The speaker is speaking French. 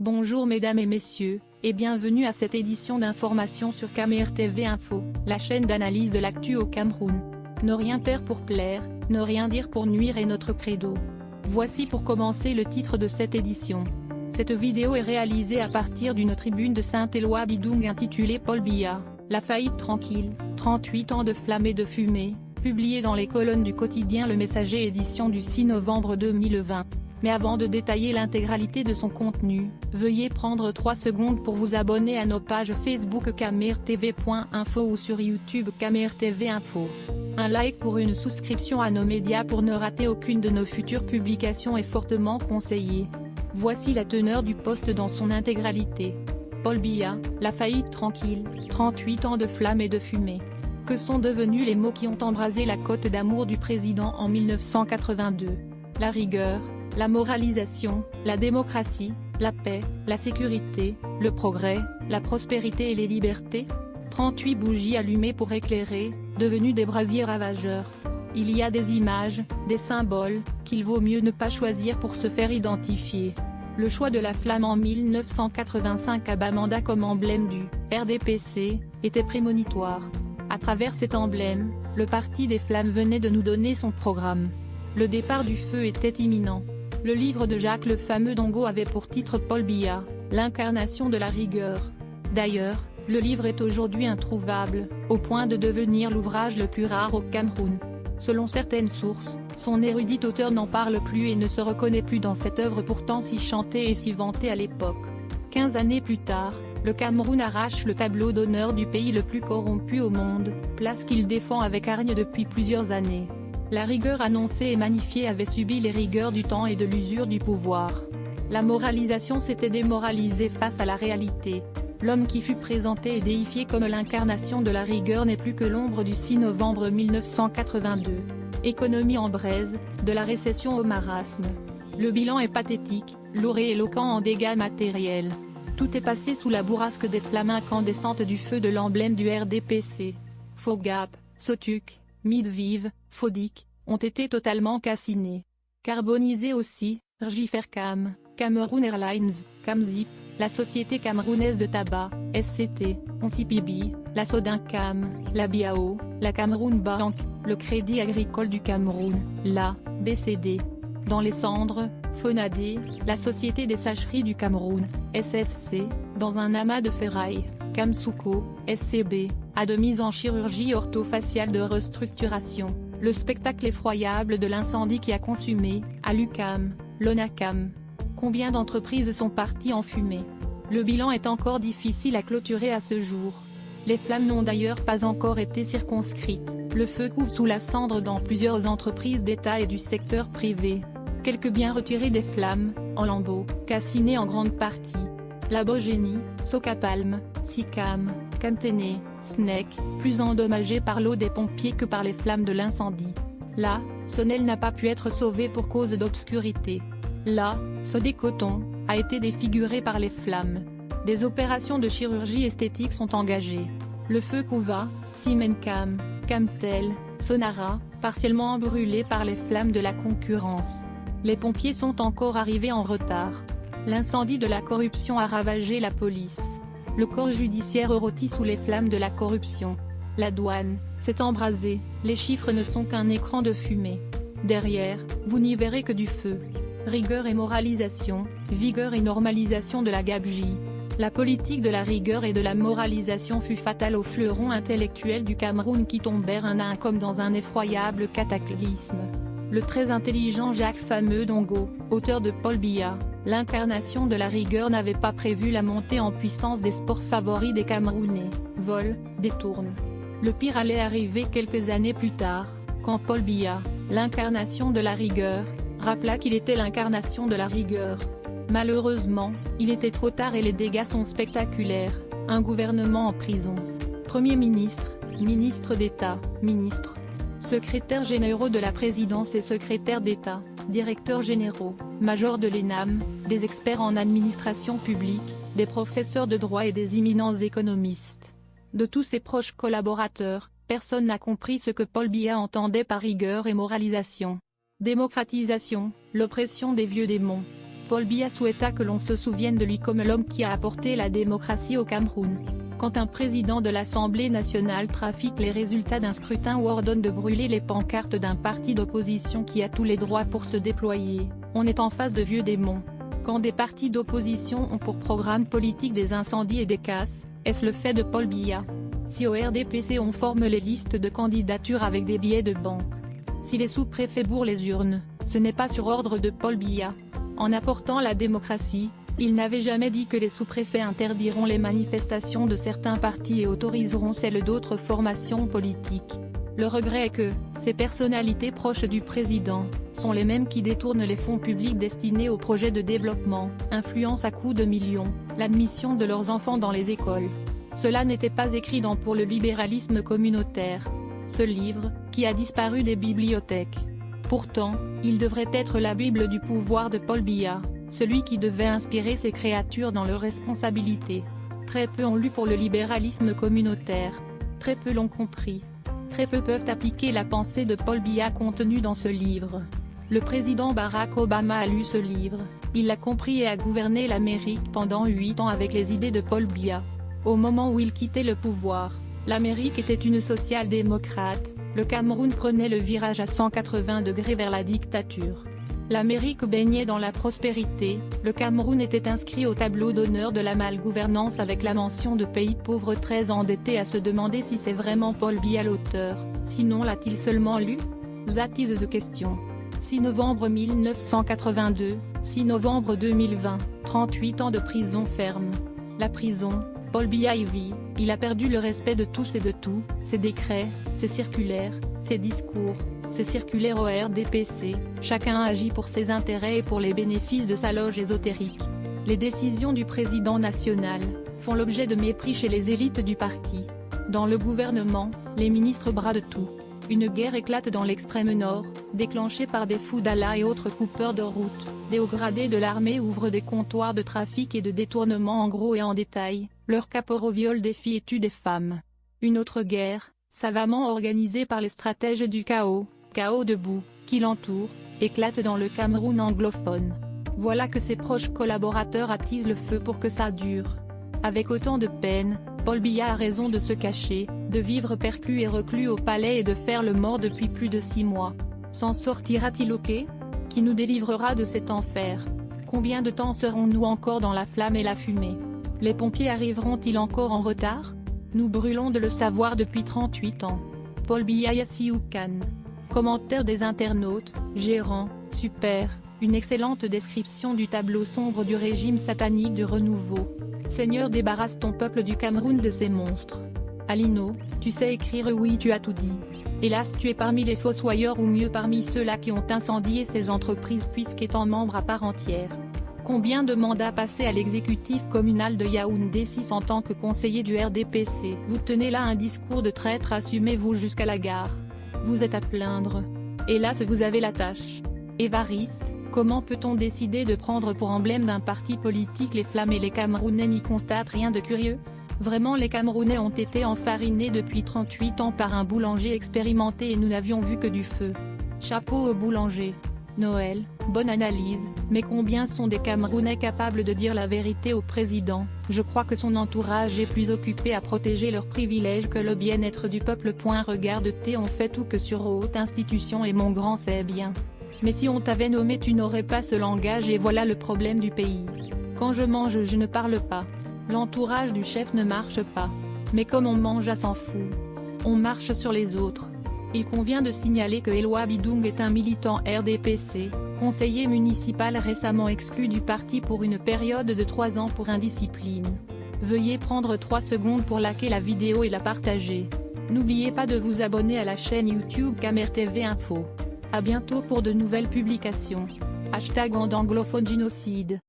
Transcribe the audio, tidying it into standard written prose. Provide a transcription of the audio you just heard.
Bonjour mesdames et messieurs, et bienvenue à cette édition d'information sur KMR TV Info, la chaîne d'analyse de l'actu au Cameroun. Ne rien taire pour plaire, ne rien dire pour nuire est notre credo. Voici pour commencer le titre de cette édition. Cette vidéo est réalisée à partir d'une tribune de Saint-Éloi Bidung intitulée Paul Biya, la faillite tranquille, 38 ans de flammes et de fumée, publiée dans les colonnes du quotidien Le Messager édition du 6 novembre 2020. Mais avant de détailler l'intégralité de son contenu, veuillez prendre 3 secondes pour vous abonner à nos pages Facebook kmrtv.info ou sur YouTube KMR TV Info. Un like pour une souscription à nos médias pour ne rater aucune de nos futures publications est fortement conseillé. Voici la teneur du post dans son intégralité. Paul Biya, la faillite tranquille, 38 ans de flammes et de fumée. Que sont devenus les mots qui ont embrasé la côte d'amour du président en 1982? La rigueur, la moralisation, la démocratie, la paix, la sécurité, le progrès, la prospérité et les libertés? 38 bougies allumées pour éclairer, devenues des brasiers ravageurs. Il y a des images, des symboles, qu'il vaut mieux ne pas choisir pour se faire identifier. Le choix de la flamme en 1985 à Bamenda comme emblème du RDPC était prémonitoire. À travers cet emblème, le Parti des Flammes venait de nous donner son programme. Le départ du feu était imminent. Le livre de Jacques le fameux Dongo avait pour titre Paul Biya, l'incarnation de la rigueur. D'ailleurs, le livre est aujourd'hui introuvable, au point de devenir l'ouvrage le plus rare au Cameroun. Selon certaines sources, son érudit auteur n'en parle plus et ne se reconnaît plus dans cette œuvre pourtant si chantée et si vantée à l'époque. 15 années plus tard, le Cameroun arrache le tableau d'honneur du pays le plus corrompu au monde, place qu'il défend avec hargne depuis plusieurs années. La rigueur annoncée et magnifiée avait subi les rigueurs du temps et de l'usure du pouvoir. La moralisation s'était démoralisée face à la réalité. L'homme qui fut présenté et déifié comme l'incarnation de la rigueur n'est plus que l'ombre du 6 novembre 1982. Économie en braise, de la récession au marasme. Le bilan est pathétique, lourd et éloquent en dégâts matériels. Tout est passé sous la bourrasque des flammes incandescentes du feu de l'emblème du RDPC. Fogap, Sotuk, Midvive, Fodik, ont été totalement calcinés. Carbonisés aussi, Rgifercam, Cameroon Airlines, Camzip, la Société camerounaise de tabac, SCT, Oncipibi, la Sodincam, la Biao, la Cameroun Bank, le Crédit Agricole du Cameroun, la BCD. Dans les cendres, Fonadé, la Société des Sacheries du Cameroun, SSC, dans un amas de ferraille, Kamsuko, SCB, à de mise en chirurgie orthofaciale de restructuration, le spectacle effroyable de l'incendie qui a consumé, à l'UQAM, l'ONACAM. Combien d'entreprises sont parties en fumée? Le bilan est encore difficile à clôturer à ce jour. Les flammes n'ont d'ailleurs pas encore été circonscrites, le feu couvre sous la cendre dans plusieurs entreprises d'État et du secteur privé. Quelques biens retirés des flammes, en lambeaux, calcinés en grande partie. Labogénie, Socapalm, Sicam, Camténé, Snec, plus endommagés par l'eau des pompiers que par les flammes de l'incendie. Là, Sonel n'a pas pu être sauvé pour cause d'obscurité. Là, Sodécoton, a été défiguré par les flammes. Des opérations de chirurgie esthétique sont engagées. Le feu couva, Simencam, Camtel, Sonara, partiellement brûlés par les flammes de la concurrence. Les pompiers sont encore arrivés en retard. L'incendie de la corruption a ravagé la police. Le corps judiciaire rôtit sous les flammes de la corruption. La douane s'est embrasée, les chiffres ne sont qu'un écran de fumée. Derrière, vous n'y verrez que du feu. Rigueur et moralisation, vigueur et normalisation de la gabegie. La politique de la rigueur et de la moralisation fut fatale aux fleurons intellectuels du Cameroun qui tombèrent un à un comme dans un effroyable cataclysme. Le très intelligent Jacques fameux Dongo, auteur de Paul Biya, l'incarnation de la rigueur n'avait pas prévu la montée en puissance des sports favoris des Camerounais, vol, détourne. Le pire allait arriver quelques années plus tard, quand Paul Biya, l'incarnation de la rigueur, rappela qu'il était l'incarnation de la rigueur. Malheureusement, il était trop tard et les dégâts sont spectaculaires. Un gouvernement en prison. Premier ministre, ministre d'État, ministre, secrétaires généraux de la présidence et secrétaires d'État, directeurs généraux, majors de l'ENAM, des experts en administration publique, des professeurs de droit et des éminents économistes. De tous ses proches collaborateurs, personne n'a compris ce que Paul Biya entendait par rigueur et moralisation. Démocratisation, l'oppression des vieux démons. Paul Biya souhaita que l'on se souvienne de lui comme l'homme qui a apporté la démocratie au Cameroun. Quand un président de l'Assemblée nationale trafique les résultats d'un scrutin ou ordonne de brûler les pancartes d'un parti d'opposition qui a tous les droits pour se déployer, on est en face de vieux démons. Quand des partis d'opposition ont pour programme politique des incendies et des casses, est-ce le fait de Paul Biya? Si au RDPC on forme les listes de candidatures avec des billets de banque, si les sous-préfets bourrent les urnes, ce n'est pas sur ordre de Paul Biya. En apportant la démocratie, il n'avait jamais dit que les sous-préfets interdiront les manifestations de certains partis et autoriseront celles d'autres formations politiques. Le regret est que, ces personnalités proches du président, sont les mêmes qui détournent les fonds publics destinés aux projets de développement, influencent à coups de millions, l'admission de leurs enfants dans les écoles. Cela n'était pas écrit dans Pour le libéralisme communautaire. Ce livre, qui a disparu des bibliothèques. Pourtant, il devrait être la Bible du pouvoir de Paul Biya, celui qui devait inspirer ses créatures dans leurs responsabilités. Très peu ont lu Pour le libéralisme communautaire. Très peu l'ont compris. Très peu peuvent appliquer la pensée de Paul Biya contenue dans ce livre. Le président Barack Obama a lu ce livre, il l'a compris et a gouverné l'Amérique pendant 8 ans avec les idées de Paul Biya. Au moment où il quittait le pouvoir, l'Amérique était une social-démocrate, le Cameroun prenait le virage à 180 degrés vers la dictature. L'Amérique baignait dans la prospérité, le Cameroun était inscrit au tableau d'honneur de la malgouvernance avec la mention de pays pauvre très endetté à se demander si c'est vraiment Paul Biya l'auteur, sinon l'a-t-il seulement lu? That is the question. 6 novembre 1982, 6 novembre 2020, 38 ans de prison ferme. La prison, Paul Biya y vit, il a perdu le respect de tous et de tout, ses décrets, ses circulaires, ses discours, ses circulaires au RDPC, chacun agit pour ses intérêts et pour les bénéfices de sa loge ésotérique. Les décisions du président national font l'objet de mépris chez les élites du parti. Dans le gouvernement, les ministres bradent tout. Une guerre éclate dans l'extrême nord, déclenchée par des fous d'Allah et autres coupeurs de route. Des hauts gradés de l'armée ouvrent des comptoirs de trafic et de détournement en gros et en détail, leurs caporaux violent des filles et tuent des femmes. Une autre guerre, savamment organisée par les stratèges du chaos debout, qui l'entoure, éclate dans le Cameroun anglophone. Voilà que ses proches collaborateurs attisent le feu pour que ça dure. Avec autant de peine, Paul Biya a raison de se cacher, de vivre perclus et reclus au palais et de faire le mort depuis plus de 6 mois. S'en sortira-t-il ok? Qui nous délivrera de cet enfer? Combien de temps serons-nous encore dans la flamme et la fumée? Les pompiers arriveront-ils encore en retard? Nous brûlons de le savoir depuis 38 ans. Paul Biya Yassioukan. Commentaire des internautes, gérant, super, une excellente description du tableau sombre du régime satanique du renouveau. Seigneur, débarrasse ton peuple du Cameroun de ces monstres. Alino, tu sais écrire, oui, tu as tout dit. Hélas, tu es parmi les fossoyeurs ou mieux parmi ceux-là qui ont incendié ces entreprises puisqu'étant membre à part entière. Combien de mandats passés à l'exécutif communal de Yaoundé 6 en tant que conseiller du RDPC? Vous tenez là un discours de traître, assumez-vous jusqu'à la gare. Vous êtes à plaindre. Hélas, vous avez la tâche. Évariste, comment peut-on décider de prendre pour emblème d'un parti politique les flammes et les Camerounais n'y constatent rien de curieux? Vraiment, les Camerounais ont été enfarinés depuis 38 ans par un boulanger expérimenté et nous n'avions vu que du feu. Chapeau au boulanger. Noël, bonne analyse, mais combien sont des Camerounais capables de dire la vérité au président? Je crois que son entourage est plus occupé à protéger leurs privilèges que le bien-être du peuple. Regarde-t on fait tout que sur haute institution et mon grand c'est bien. Mais si on t'avait nommé tu n'aurais pas ce langage et voilà le problème du pays. Quand je mange je ne parle pas. L'entourage du chef ne marche pas. Mais comme on mange à s'en fout. On marche sur les autres. Il convient de signaler que Eloi Bidung est un militant RDPC, conseiller municipal récemment exclu du parti pour une période de 3 ans pour indiscipline. Veuillez prendre 3 secondes pour liker la vidéo et la partager. N'oubliez pas de vous abonner à la chaîne YouTube CamerTV Info. À bientôt pour de nouvelles publications. #anglophone génocide.